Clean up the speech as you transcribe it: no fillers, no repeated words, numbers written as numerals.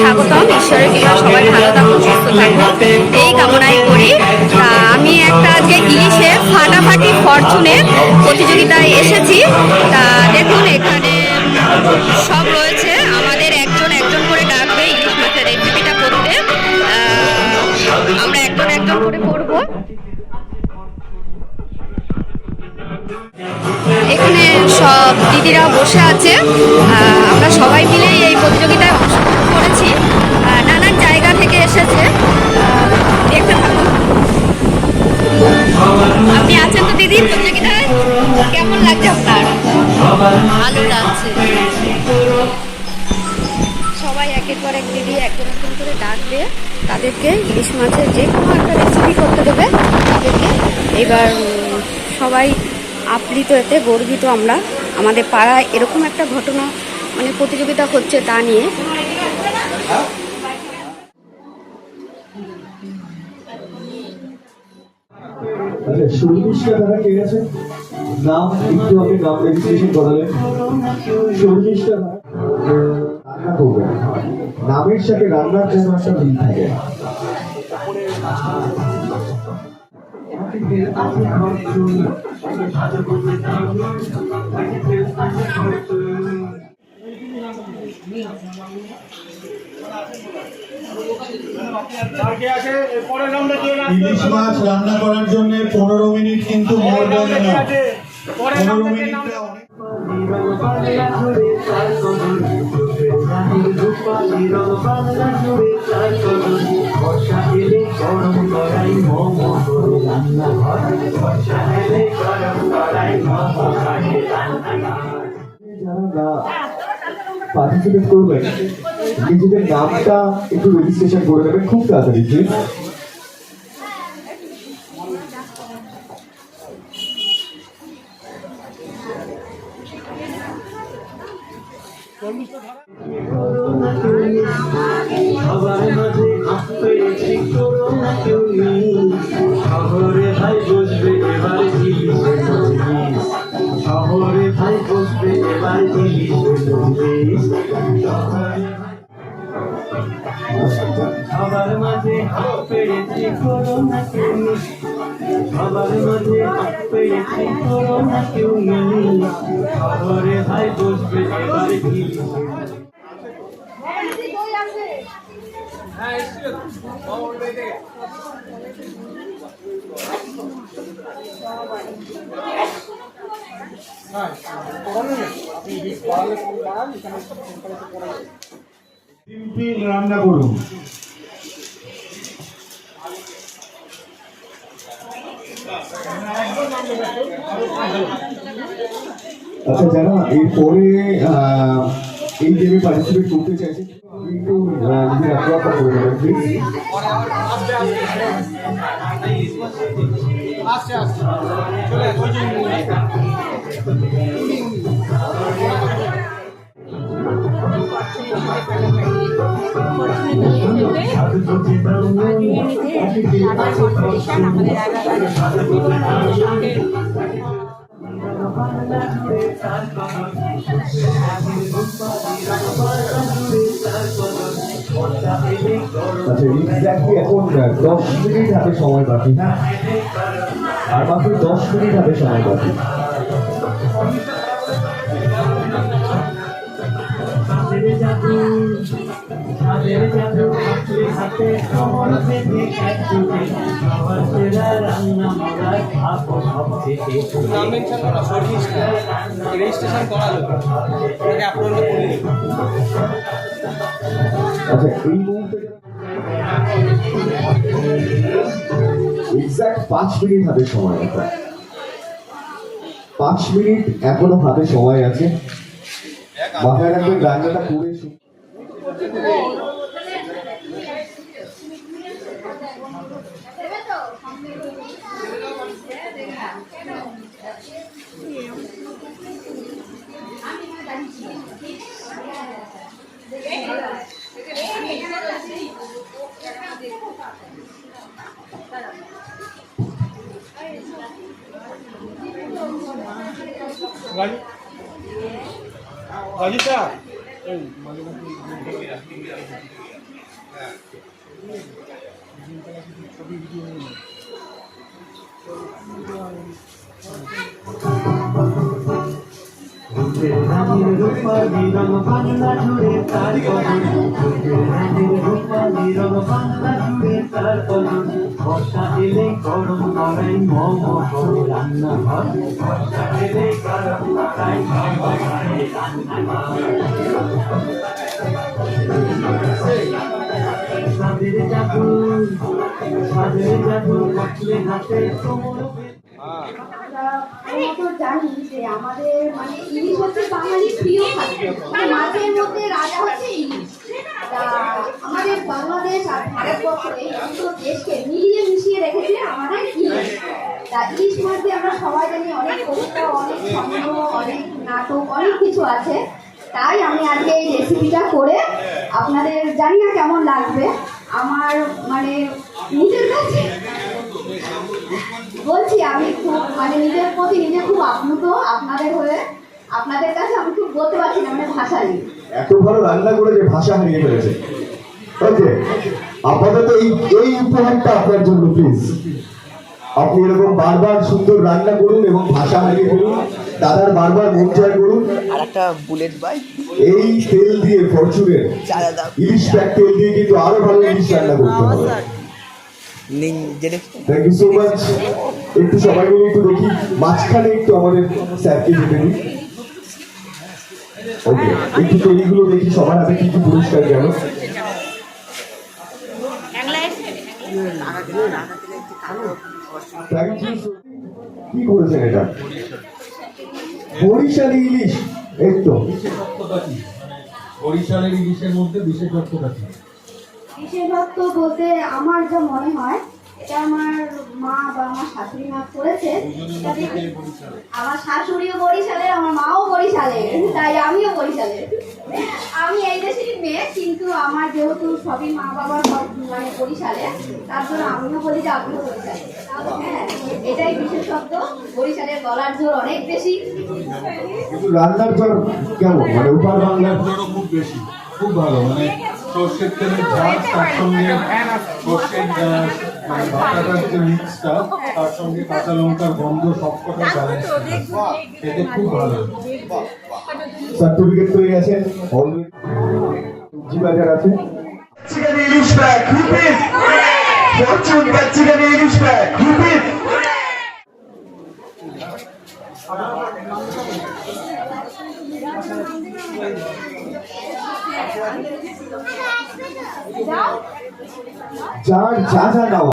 স্বাগতম। ঈশ্বরের কৃপা সবাই ভালো থাকুন, সুস্থ থাকুন এই কামনাই করি। আমি একটা আজকে ইলিশে ফাটাফাটি ফরচুনের প্রতিযোগিতায় এসেছি। তা দেখুন এখানে সব রয়েছে, আমাদের একজন একজন করে ডাকবে ইলিশ মাছের রেসিপিটা করতে। আমরা একজন একজন করে করব। এখানে সব দিদিরা বসে আছে, আমরা সবাই মিলে এই প্রতিযোগিতায় অংশগ্রহণ করেছি, নানান জায়গা থেকে এসেছে। দেখতে থাকুন। আপনি আছেন তো দিদি প্রতিযোগিতায়, কেমন লাগছে আপনার? ভালো লাগছে। সবাই একের পর এক দিদি একজন একজন করে ডাকবে, তাদেরকে ইলিশ মাছের যে কোনো একটা রেসিপি করতে দেবে তাদেরকে। এবার সবাই আপ্লিত, এতে গর্বিত আমরা। আমাদের পাড়ায় এরকম একটা ঘটনা মানে প্রতিযোগিতা হচ্ছে তা নিয়ে। নাম একটু আগে নাম রেজিস্ট্রেশন করালেন। রান্না করবেন, নামের সাথে রান্নার জন্য একটা মিল থাকে। ইলিশ মাছ রান্না করার জন্য 15 মিনিট কিন্তু মোর দেন না। 15 মিনিটটা অনেক। পার্টিসিপেট করবেন, নিজেদের নামটা একটু রেজিস্ট্রেশন করে নেবেন খুব তাড়াতাড়ি প্লিজ। শহরে ভাই বসবে এবার শহরে ভাই বসবে এবার সবার মাঝে হাত পেয়েছি করোনা কেউ নেই, সবার মাঝে হাত পেয়েছি করোনা কেউ নেই। শহরে ভাই বসবে এবার রান্না করুন। আচ্ছা, যারা এরপরে এই গেমে পার্টিসিপেট করতে চাইছে একটু নিজের আগ্রহটা করে দেবেন প্লিজ। আচ্ছা, এক্স্যাক্টলি এখন 10 মিনিট হাতে সময় বাকি, আর মাত্র 10 মিনিট হাতে সময় বাকি। আচ্ছা, এই মুহূর্তে এক্স্যাক্ট 5 মিনিট হাতে সময় আছে। 5 মিনিট এখনো হাতে সময় আছে। মাথায় রাখবেন রান্নাটা করে রানীর রূপালী রং বাংলা জুড়ে তার কদম, রানীর রূপালী রং বাংলা জুড়ে তার কদম। বর্ষা এলে গরম করাই মম করে রান্নাঘর, বর্ষা এলে গরম করাই মম করে রান্নাঘর। স্বাদের জাদু, স্বাদের জাদু করলে হাতে কোমল। আমরা তো জানি যে আমাদের মানে ইলিশ হচ্ছে বাঙালির প্রিয় খাদ্য, মাছের মধ্যে রাজা হচ্ছে ইলিশ। তা আমাদের বাংলাদেশ আর ভারতবর্ষ এই দুটো দেশকে মিলিয়ে মিশিয়ে রেখেছে আমাদের ইলিশ। তা ইলিশ মাছ দিয়ে আমরা সবাই জানি অনেক কবিতা, অনেক ছন্দ, অনেক নাটক, অনেক কিছু আছে। তাই আমি আজকে এই রেসিপিটা করে আপনাদের জানি না কেমন লাগবে, আমার মানে নিজের কাছে বলছি আমি খুব মানে নিজের প্রতি নিজে খুব আপ্লুত আপনাদের হয়ে। আপনাদের কাছে আমি খুব বলতে পারছি না, মানে ভাষা নেই। এত ভালো রান্না করে যে ভাষা হারিয়ে ফেলেছে। ওকে, আপাতত এই উপহারটা আপনার জন্য প্লিজ। আপনি এরকম বারবার সুন্দর রান্না করুন এবং ভাষা হারিয়ে ফেলুন, দাদার বারবার মন জয় করুন। আর একটা বুলেট বাইক এই তেল দিয়ে ফরচুনের ইলিশ প্যাক তেল দিয়ে কিন্তু আরো ভালো ইলিশ রান্না করতে হবে। Thank you so much. একটু সবাই মিলে একটু দেখি মাঝখানে একটু আমাদের স্যারকে যেতে দিই। ওকে, একটু তৈরিগুলো দেখি সবার হাতে কি কি পুরস্কার গেল। Thank you. কি করেছেন এটা? বরিশালি ইলিশ। এই তো বিশেষত্বটা কি? বরিশালের ইলিশের মধ্যে বিশেষত্বটা কি? বিশেষত্ব বলতে আমার যা মনে হয়, এটা আমার মা বা আমার শাশুড়ি মা করেছে। আমার শাশুড়িও বরিশালের, আমার মাও বরিশালের, তাই আমিও বরিশালের। আমি এই দেশেরই মেয়ে, কিন্তু আমার যেহেতু সবই মা বাবা সব মানে বরিশালের, তার জন্য আমিও বলি যে আমিও বরিশালের। হ্যাঁ, এটাই বিশেষত্ব। বরিশালের গলার জোর অনেক বেশি। কিন্তু রান্নার জন্য কেমন, মানে উপার বাংলার জোরও খুব বেশি, খুব ভালো। মানে সর্ষের তেলের ঝাল, তার সঙ্গে সর্ষের মানে বাটাটার যে মিক্সটা, তার সঙ্গে কাঁচা লঙ্কার গন্ধ, সবকটা ব্যালেন্স খেতে খুব ভালো। সার্টিফিকেট পেয়ে গেছেন অলরেডি। সবজি বাজার আছে। চিকেন ইলিশ প্যাক রিপিট। ফরচুন চিকেন ইলিশ প্যাক রিপিট। যার যা যা নাও